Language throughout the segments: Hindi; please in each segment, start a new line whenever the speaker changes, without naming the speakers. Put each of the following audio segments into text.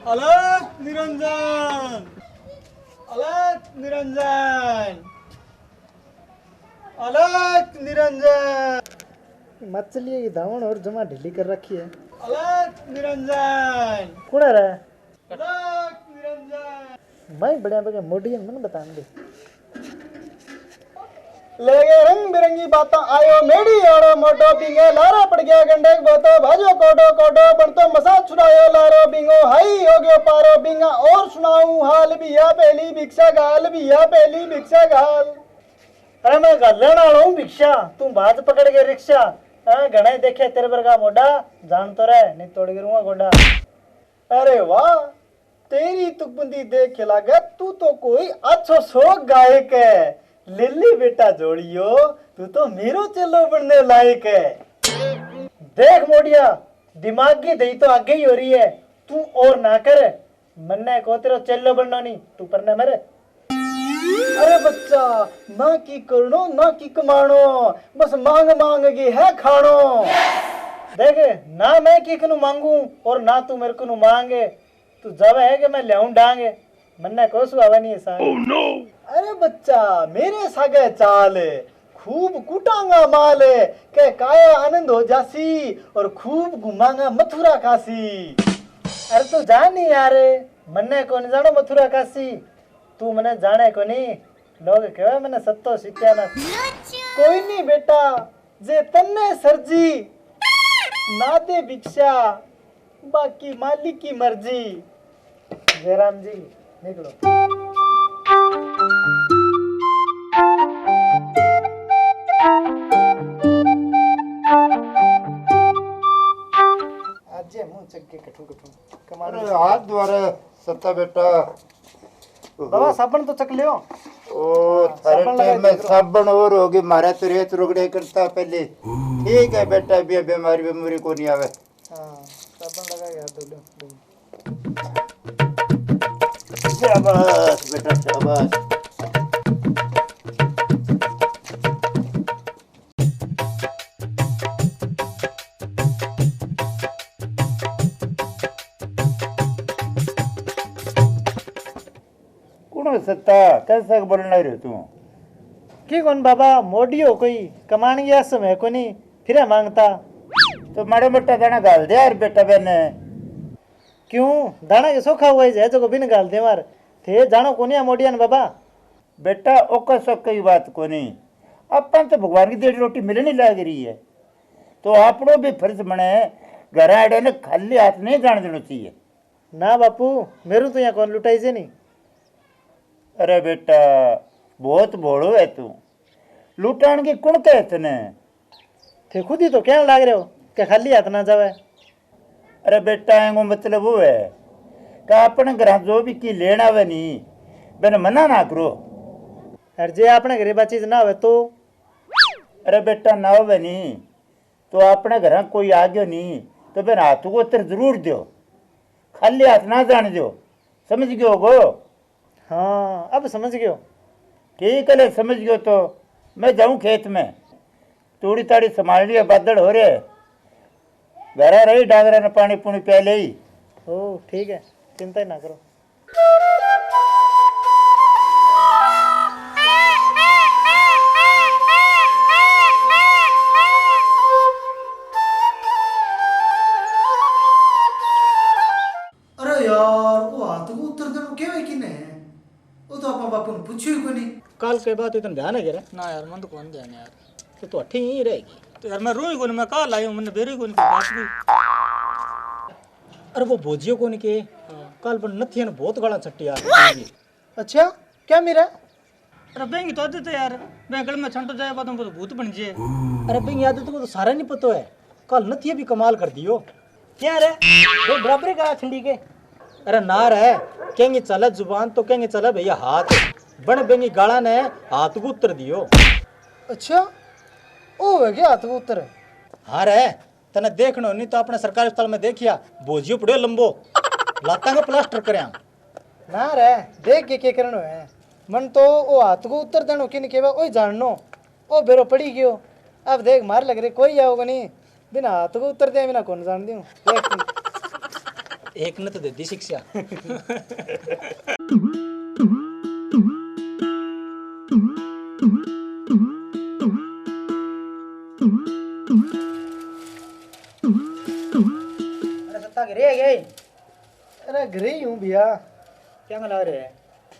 अलग निरंजन, अलग निरंजन, अलग निरंजन।
मछली की धावण और जमा ढीली कर रखी है।
अलग निरंजन,
कौन है रे?
अलग निरंजन।
मैं बढ़िया बढ़िया मोडियन मन बता दे।
लेगे रंग बिरंगी बाता आयो मेड़ी ओड़ो मोटो बिंगे लारा पड़ गया गंडे बोतो भाजो कोडो कोडो बनतो मसा छुड़ायो लारो बिंगो हाई हो गयो पारो बिंगा और सुनाऊं हाल बिया पहली भिक्षा गाल बिया पहली भिक्षा गाल।
अरे मैं गलन आलो हूं भिक्षा, तू बाज पकड़ के रिक्शा। घणे देखे तेरे बरगा मोड़ा, जान तो रहे नहीं तोड़ गिरूंगा गोडा।
अरे वाह, तेरी तुकबंदी देख के लगा तू तो कोई अच्छो सो गायक है। लिल्ली बेटा जोड़ियो, तू तो मेरो चेलो बनने लायक है।
देख मोड़िया, दिमाग की दही तो आगे ही हो रही है। तू और ना कर, मन्ने को तेरा चेलो बनना नहीं, तू परने मेरे।
अरे बच्चा, ना की करनो ना की कमानो, बस मांग मांग के है खानो।
देख ना मैं किकनु मांगू और ना तू मेरे को मांगे, तू जब है कि मैं ले डांगे, मन्ने को सुहावा नहीं है।
Oh, no. अरे बच्चा, मेरे सागे चाल खूब कुटांगा माल के काया आनंद हो जासी और खूब घुमांगा मथुरा काशी।
अरे तू जान नहीं यार, मन्ने को नहीं जानो मथुरा काशी, तू मने जाने को नहीं। लोग कहे मैंने सत्तो सीखा ना।
कोई नहीं बेटा, जे तन्ने सरजी ना दे भिक्षा, बाकी मालिक की मर्जी।
जयराम जी निकलो।
आज मुंह चक्के कठू कठू
कमाल। हाथ द्वारा सत्ता बेटा
बाबा साबन तो चक लियो।
ओ थारे टाइम में साबन और होगी, मारा तो रेत रुगड़े करता पहले। ठीक है बेटा, भी बीमारी बीमारी को नहीं आवे।
हां साबन लगा के हाथ धो लो।
शाबाश बेटा शाबाश। सत्ता कैसा बोलना रहे तू?
की कौन बाबा मोडियो कोई कमान गया समय को नहीं फिर मांगता
तो माड़े मोटा दाना गाल दे यार बेटा बहने।
क्यों दाना के सोखा हुआ है जो बिन गाल दे मार थे जानो कोनी मोडिया ने बाबा।
बेटा ओका सोख की बात को नहीं, अपन तो भगवान की देड़ी रोटी मिलने लग रही है, तो आपनो भी फर्ज बने घर आड़े ने खाली हाथ नहीं जान देना चाहिए
ना। बापू मेरू तो यहाँ कौन लुटाई से नहीं।
अरे बेटा बहुत भोड़ो है तू, लुटान की कुण कहे तने?
थे खुद ही तो क्या लाग रहे हो क्या खाली हाथ ना जावे।
अरे बेटा एंगो मतलब वो है कि अपने घर जो भी की लेना वे नहीं मैंने मना ना करो।
अरे जे अपने घरे बा चीज ना हो तो?
अरे बेटा ना हो नहीं तो अपने घर कोई आ गयो नहीं तो फिर हाथ को उतर जरूर दो, खाली हाथ ना जाने दो, समझ गयो गो?
हाँ अब समझ गयो।
ठीक है समझ गयो तो मैं जाऊं खेत में, तूड़ी ताड़ी संभाल लिया, बादल हो रहे घर रही डांगरा ने पानी पुनी पहले ही।
ओ ठीक है चिंता ही ना करो।
अरे यार वो हाथ को उत्तर देनो केवे किने वो तो अपन बापू ने पूछियो को नहीं।
कल के बाद इतना ध्यान है गिरा
ना यार मन तो कौन ध्यान है यार।
तो अठी ही रहेगी।
तो यार मैं रोई को नहीं, मैं कहा लाई हूँ, मैंने बेरी को नहीं बात भी।
अरे वो भोजियो को नहीं के कल पर नथिया ने बहुत गला छट्टी यार।
अच्छा क्या मेरा?
अरे बेंगी तो आदत है यार, बेंगल में छंटो जाए बाद में तो भूत बन जाए।
अरे बेंगी आदत को तो सारा नहीं पता है, कल नथिया भी कमाल कर दियो। क्या रे वो बराबरी का छिंडी के? अरे ना रे कहेंगे चला जुबान तो कहेंगे चला भैया हाथ, बन बेंगी गाला ने हाथ को उत्तर दियो।
अच्छा ओ है क्या हाथ को उत्तर?
हाँ रे तने देखनो नहीं तो अपने सरकारी अस्पताल में देखिया भोजियो पड़े लंबो लाता का प्लास्टर करया।
ना रे देख के करनो है, मन तो ओ हाथ को उत्तर देनो किन केवा ओई जाननो ओ बेरो पड़ी गयो। अब देख मार लग रे कोई आओगे नहीं बिना हाथ को उत्तर दे बिना कौन जान दियो। देख
एक ने तो दे दी शिक्षा। अरे सत्ता गिरे गए।
अरे घर ही हूँ भैया।
क्या लग रहे है?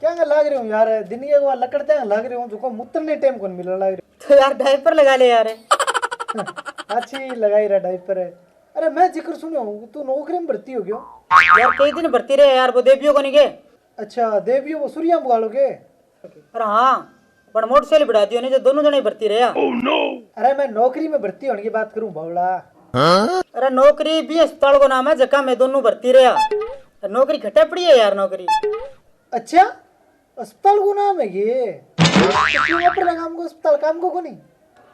क्या लग रही हूँ यार, दिन के बाद लकड़ते हैं लग रही हूँ, जो मुतरने टाइम कौन मिल लग रही।
तो यार डायपर लगा ले यार।
अच्छी लगाई रहा डायपर है। अरे मैं जिक्र सुनो हूँ, तू नौकरी में भर्ती हो गयो?
यार कई दिन भर्ती रहे यार, वो देवियों को नहीं गए।
अच्छा देवियो वो सूर्या बुगालो के?
अरे हाँ, पर मोटरसाइकिल बढ़ा दियो नहीं जो दोनों जने भर्ती रहे।
अरे मैं नौकरी में भर्ती होने की बात करूँ बावला।
अरे नौकरी भी अस्पताल को नाम है, जका में दोनों भर्ती रहे। नौकरी घटा पड़ी है यार नौकरी।
अच्छा अस्पताल को नाम है ये? तो क्यों पर लगा हमको अस्पताल काम को नहीं?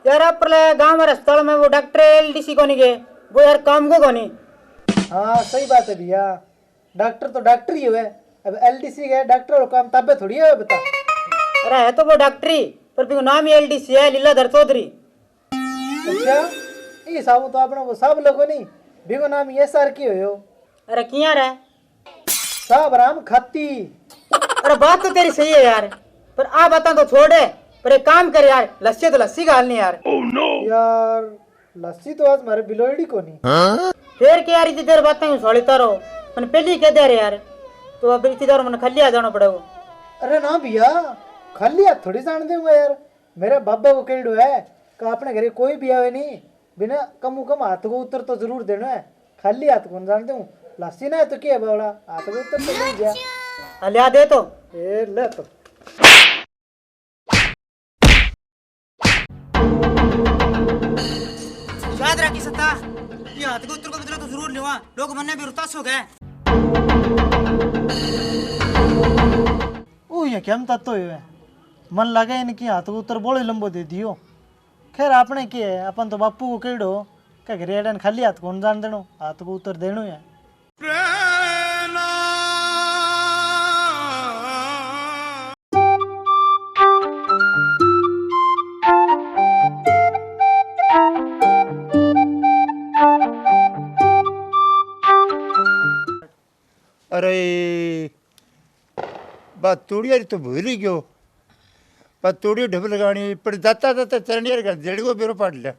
यार आप गाँव और अस्पताल में वो डॉक्टर एलडीसी को नहीं गए, वो यार काम को नहीं।
हाँ सही बात है भैया, डॉक्टर तो डॉक्टर ही हुए, अब एलडीसी गए डॉक्टर और काम तब थोड़ी है बता।
अरे है तो वो डॉक्टरी, पर भी नाम ही एलडीसी है, लीलाधर चौधरी।
अच्छा ये साबु तो अपना वो सब लोगों नहीं बिगो नाम ये सर की हो।
अरे किया रे
साहब राम खाती।
अरे बात तो तेरी सही है यार, पर आ बता तो छोड़े, पर एक काम कर यार, लस्सी तो लस्सी का हाल नहीं यार।
यार लस्सी तो आज मारे बिलोड़ी को नहीं।
फिर क्या यार, इतनी देर बातें सोड़ता रहो, मैंने पहले ही कह दे रहे यार, तो अब इतनी देर मैंने खाली आ जाना पड़ेगा।
अरे ना भैया खाली हाथ थोड़ी जान दूंगा यार, मेरा बाबा को कह है कि अपने घरे कोई भी आवे नहीं बिना कम हाथ को उत्तर तो जरूर देना है, खाली हाथ कौन जान दूं। लस्सी ना है तो क्या बावड़ा, हाथ को उत्तर तो नहीं गया।
लिया दे तो
ए ले तो
याद रखी सत्ता, ये हाथ को उत्तर को बदला तो जरूर लूंगा, लोग मन में भी रुतास हो गए।
ओ ये क्या तत्व है, मन लगे इनकी हाथ को उत्तर बोले लंबो दे दियो। खैर आपने क्या है, अपन तो बापू को कहो क्या घरे अडन खाली हाथ कौन जान देनो, हाथ को उत्तर देनो है।
अरे बात तोड़ी तो भूल ही गयो, बात तोड़ी ढब लगानी पर जाता जाता चरण यार जड़ को बेरो पाट लिया।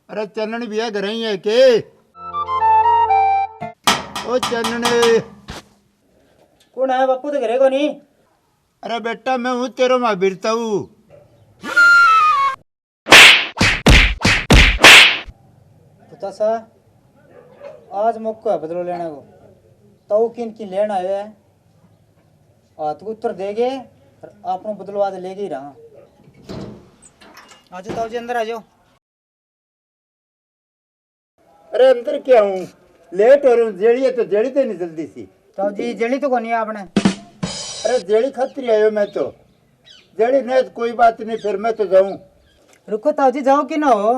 अरे चनन भैया घर ही है के? ओ चनन
कौन है बापू तो घरे को नहीं?
अरे बेटा मैं हूँ तेरो माँ बिरता हूँ।
सा आज मौका है बदलो लेने को, तो किन की लेना है, हाथ को उत्तर देगे और आपनो बदलो आज लेके ही रहा। आज ताऊ जी अंदर आ जाओ।
अरे अंदर क्या हूँ, लेट हो रहा हूँ, जेड़ी है तो जेड़ी तो नहीं जल्दी सी।
ताऊ जी जेली तो कोनी आपने?
अरे जेड़ी खतरी आयो मैं तो, जेड़ी नहीं तो कोई बात नहीं, फिर मैं तो जाऊँ।
रुको ताऊ जी जाओ कि ना हो,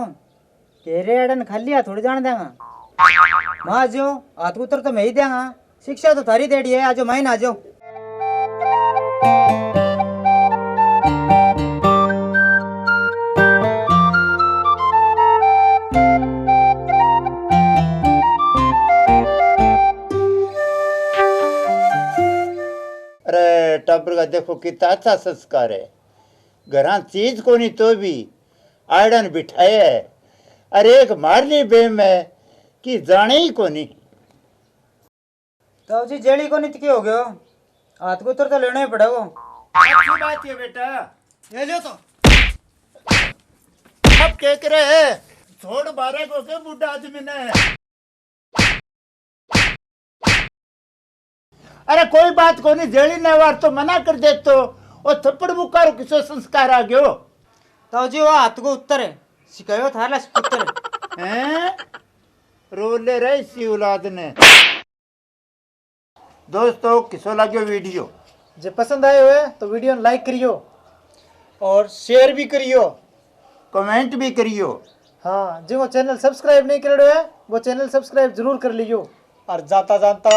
तेरे अड़न खाली हाथ थोड़ी जान देगा। माँ जो हाथ उत्तर तो मैं ही देगा, शिक्षा तो थारी देड़ी है, आज मैं ना जाओ।
अरे टाबर का देखो कितना अच्छा संस्कार है, घर चीज को नहीं तो भी आड़न बिठाए है। अरे एक मारली बेम है कि जाने ही को नहीं।
ताऊ जी जेली को नहीं हो गयो, हाथ को उत्तर तो लेना ही पड़ेगा।
अच्छी बात है बेटा,
ले लो तो।
अब क्या करे है, छोड़ बारह को के बूढ़ा आदमी ने। अरे कोई बात को नहीं, जेली ने वार तो मना कर दे तो और थप्पड़ मुकारो किसो संस्कार आ गयो।
ताऊ जी वो हाथ को उत्तर है, सिखायो थारला पुत्र
हैं रोले रही सी औलाद ने। दोस्तों किसो लाग्यो वीडियो,
जो पसंद आए हुए तो वीडियो लाइक करियो
और शेयर भी करियो,
कमेंट भी करियो।
हाँ जो चैनल सब्सक्राइब नहीं कर रहे है वो चैनल सब्सक्राइब जरूर कर लियो,
और जाता जाता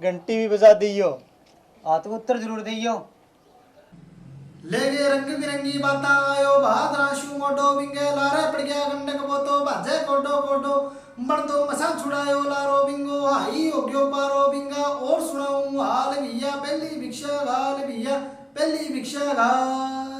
घंटी भी बजा दियो, हाथ को उत्तर जरूर दियो।
ले गए रंग बिरंगी बातां आयो भाद्राशु मोटो बिंगे लारे पड़ गया गंडक बोतो भाजे कोडो कोडो बन तो मसा छुड़ायो लारो बिंगो हाई हो गयो पारो बिंगा और सुनाऊं हाल भैया पहली भिक्षा गाल भैया पहली भिक्षा गाल